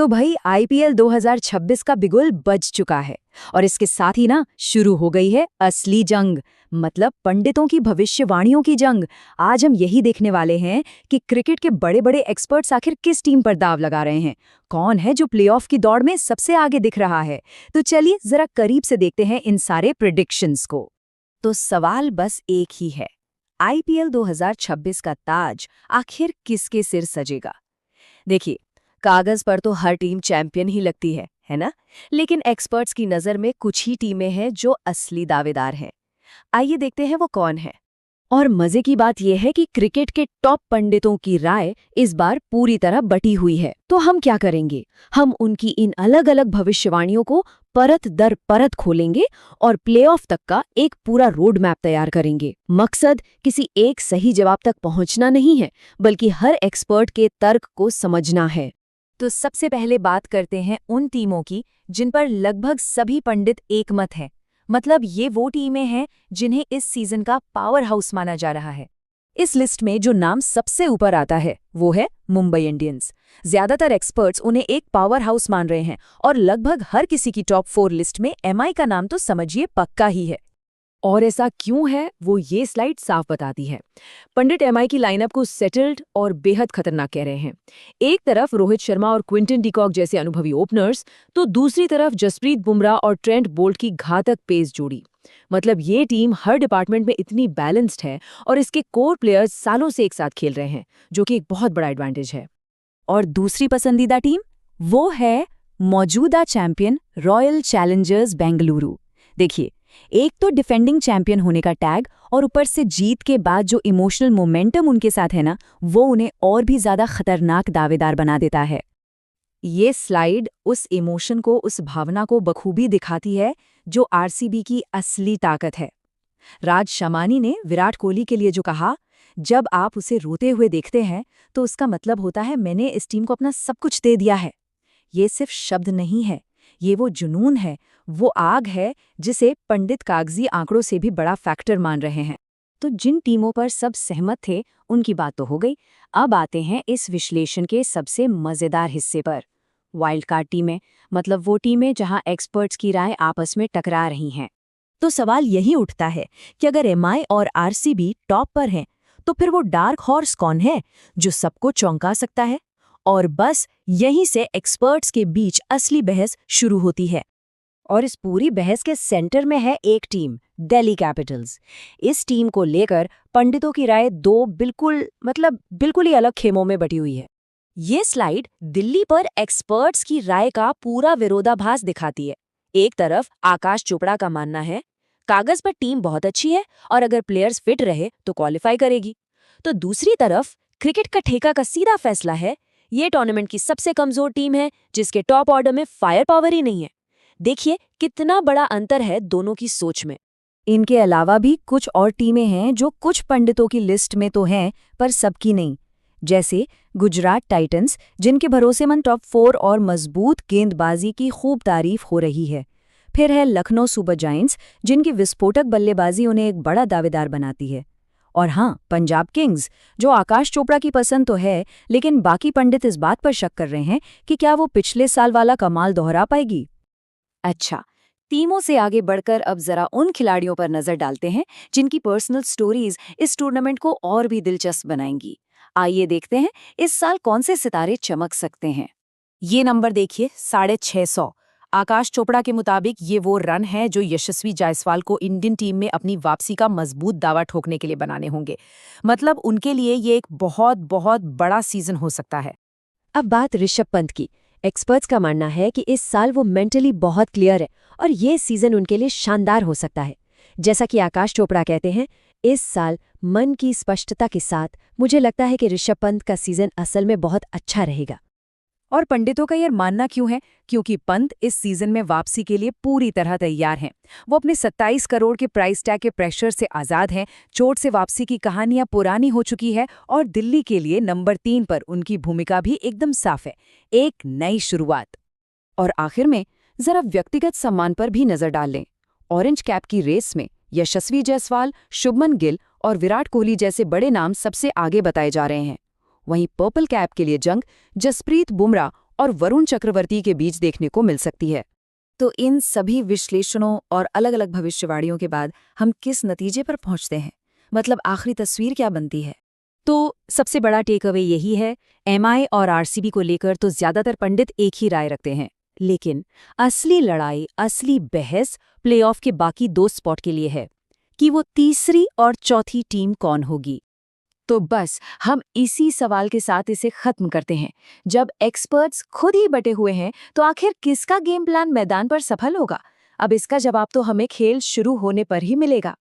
तो भाई आईपीएल 2026 का बिगुल बज चुका है और इसके साथ ही ना शुरू हो गई है असली जंग, मतलब पंडितों की भविष्यवाणियों की जंग। आज हम यही देखने वाले हैं कि क्रिकेट के बड़े बड़े एक्सपर्ट्स आखिर किस टीम पर दाव लगा रहे हैं, कौन है जो प्लेऑफ की दौड़ में सबसे आगे दिख रहा है। तो चलिए जरा करीब से देखते हैं इन सारे प्रेडिक्शंस को। तो सवाल बस एक ही है, आईपीएल 2026 का ताज आखिर किसके सिर सजेगा? देखिए, कागज पर तो हर टीम चैंपियन ही लगती है ना? लेकिन एक्सपर्ट्स की नज़र में कुछ ही टीमें हैं जो असली दावेदार हैं। आइए देखते हैं वो कौन है। और मजे की बात यह है कि क्रिकेट के टॉप पंडितों की राय इस बार पूरी तरह बटी हुई है। तो हम क्या करेंगे? हम उनकी इन अलग अलग भविष्यवाणियों को परत दर परत खोलेंगे और प्लेऑफ तक का एक पूरा रोड मैप तैयार करेंगे। मकसद किसी एक सही जवाब तक पहुंचना नहीं है, बल्कि हर एक्सपर्ट के तर्क को समझना है। तो सबसे पहले बात करते हैं उन टीमों की जिन पर लगभग सभी पंडित एकमत हैं। मतलब ये वो टीमें हैं जिन्हें इस सीजन का पावर हाउस माना जा रहा है। इस लिस्ट में जो नाम सबसे ऊपर आता है वो है मुंबई इंडियंस। ज्यादातर एक्सपर्ट्स उन्हें एक पावर हाउस मान रहे हैं और लगभग हर किसी की टॉप 4 लिस्ट में एमआई का नाम तो समझिए पक्का ही है। और ऐसा क्यों है वो ये स्लाइड साफ बताती है। पंडित एमआई की लाइनअप को सेटल्ड और बेहद खतरनाक कह रहे हैं। एक तरफ रोहित शर्मा और क्विंटन डिकॉक जैसे अनुभवी ओपनर्स, तो दूसरी तरफ जसप्रीत बुमराह और ट्रेंट बोल्ट की घातक पेस जोड़ी। मतलब ये टीम हर डिपार्टमेंट में इतनी बैलेंस्ड है और इसके कोर प्लेयर्स सालों से एक साथ खेल रहे हैं, जो कि एक बहुत बड़ा एडवांटेज है। और दूसरी पसंदीदा टीम वो है मौजूदा चैंपियन रॉयल चैलेंजर्स बेंगलुरु। देखिए, एक तो डिफेंडिंग चैंपियन होने का टैग और ऊपर से जीत के बाद जो इमोशनल मोमेंटम उनके साथ है ना, वो उन्हें और भी ज्यादा खतरनाक दावेदार बना देता है। ये स्लाइड उस इमोशन को, उस भावना को बखूबी दिखाती है जो आरसीबी की असली ताकत है। राज शमानी ने विराट कोहली के लिए जो कहा, जब आप उसे रोते हुए देखते हैं तो उसका मतलब होता है मैंने इस टीम को अपना सब कुछ दे दिया है। ये सिर्फ शब्द नहीं है, ये वो जुनून है, वो आग है जिसे पंडित कागजी आंकड़ों से भी बड़ा फैक्टर मान रहे हैं। तो जिन टीमों पर सब सहमत थे उनकी बात तो हो गई। अब आते हैं इस विश्लेषण के सबसे मजेदार हिस्से पर, वाइल्ड कार्ड टीमें, मतलब वो टीमें जहां एक्सपर्ट्स की राय आपस में टकरा रही हैं। तो सवाल यही उठता है कि अगर एमआई और आरसीबी टॉप पर हैं, तो फिर वो डार्क हॉर्स कौन है जो सबको चौंका सकता है? और बस यहीं से एक्सपर्ट्स के बीच असली बहस शुरू होती है। और इस पूरी बहस के सेंटर में है एक टीम, दिल्ली कैपिटल्स। इस टीम को लेकर पंडितों की राय दो बिल्कुल ही अलग खेमों में बटी हुई है। ये स्लाइड दिल्ली पर एक्सपर्ट्स की राय का पूरा विरोधाभास दिखाती है। एक तरफ आकाश चोपड़ा का मानना है, कागज पर टीम बहुत अच्छी है और अगर प्लेयर्स फिट रहे तो क्वालिफाई करेगी। तो दूसरी तरफ क्रिकेट का ठेका का सीधा फैसला है, ये टूर्नामेंट की सबसे कमजोर टीम है जिसके टॉप ऑर्डर में फायर पावर ही नहीं है। देखिए कितना बड़ा अंतर है दोनों की सोच में। इनके अलावा भी कुछ और टीमें हैं जो कुछ पंडितों की लिस्ट में तो हैं पर सबकी नहीं, जैसे गुजरात टाइटंस, जिनके भरोसेमंद टॉप 4 और मजबूत गेंदबाजी की खूब तारीफ हो रही है। फिर है लखनऊ सुपर जायंट्स, जिनकी विस्फोटक बल्लेबाजी उन्हें एक बड़ा दावेदार बनाती है। और हाँ, पंजाब किंग्स, जो आकाश चोपड़ा की पसंद तो है, लेकिन बाकी पंडित इस बात पर शक कर रहे हैं कि क्या वो पिछले साल वाला कमाल दोहरा पाएगी। अच्छा, टीमों से आगे बढ़कर अब जरा उन खिलाड़ियों पर नजर डालते हैं जिनकी पर्सनल स्टोरीज इस टूर्नामेंट को और भी दिलचस्प बनाएंगी। आइए देखते हैं इस साल कौन से सितारे चमक सकते हैं। ये नंबर देखिए, 650। आकाश चोपड़ा के मुताबिक ये वो रन है जो यशस्वी जायसवाल को इंडियन टीम में अपनी वापसी का मजबूत दावा ठोकने के लिए बनाने होंगे। मतलब उनके लिए ये एक बहुत बहुत बड़ा सीजन हो सकता है। अब बात ऋषभ पंत की। एक्सपर्ट्स का मानना है कि इस साल वो मेंटली बहुत क्लियर है और ये सीजन उनके लिए शानदार हो सकता है। जैसा कि आकाश चोपड़ा कहते हैं, इस साल मन की स्पष्टता के साथ मुझे लगता है कि ऋषभ पंत का सीजन असल में बहुत अच्छा रहेगा। और पंडितों का ये मानना क्यों है? क्योंकि पंत इस सीजन में वापसी के लिए पूरी तरह तैयार हैं। वो अपने 27 करोड़ के प्राइस टैग के प्रेशर से आज़ाद हैं। चोट से वापसी की कहानियां पुरानी हो चुकी है और दिल्ली के लिए नंबर 3 पर उनकी भूमिका भी एकदम साफ है, एक नई शुरुआत। और आखिर में जरा व्यक्तिगत सम्मान पर भी नजर डाल लें। ऑरेंज कैप की रेस में यशस्वी जायसवाल, शुभमन गिल और विराट कोहली जैसे बड़े नाम सबसे आगे बताए जा रहे हैं। वहीं पर्पल कैप के लिए जंग जसप्रीत बुमराह और वरुण चक्रवर्ती के बीच देखने को मिल सकती है। तो इन सभी विश्लेषणों और अलग-अलग भविष्यवाणियों के बाद हम किस नतीजे पर पहुंचते हैं? मतलब आखिरी तस्वीर क्या बनती है? तो सबसे बड़ा टेक अवे यही है, एमआई और आरसीबी को लेकर तो ज्यादातर पंडित एक ही राय रखते हैं, लेकिन असली लड़ाई, असली बहस प्लेऑफ के बाकी 2 स्पॉट के लिए है कि वो तीसरी और चौथी टीम कौन होगी। तो बस हम इसी सवाल के साथ इसे खत्म करते हैं। जब एक्सपर्ट्स खुद ही बटे हुए हैं, तो आखिर किसका गेम प्लान मैदान पर सफल होगा? अब इसका जवाब तो हमें खेल शुरू होने पर ही मिलेगा।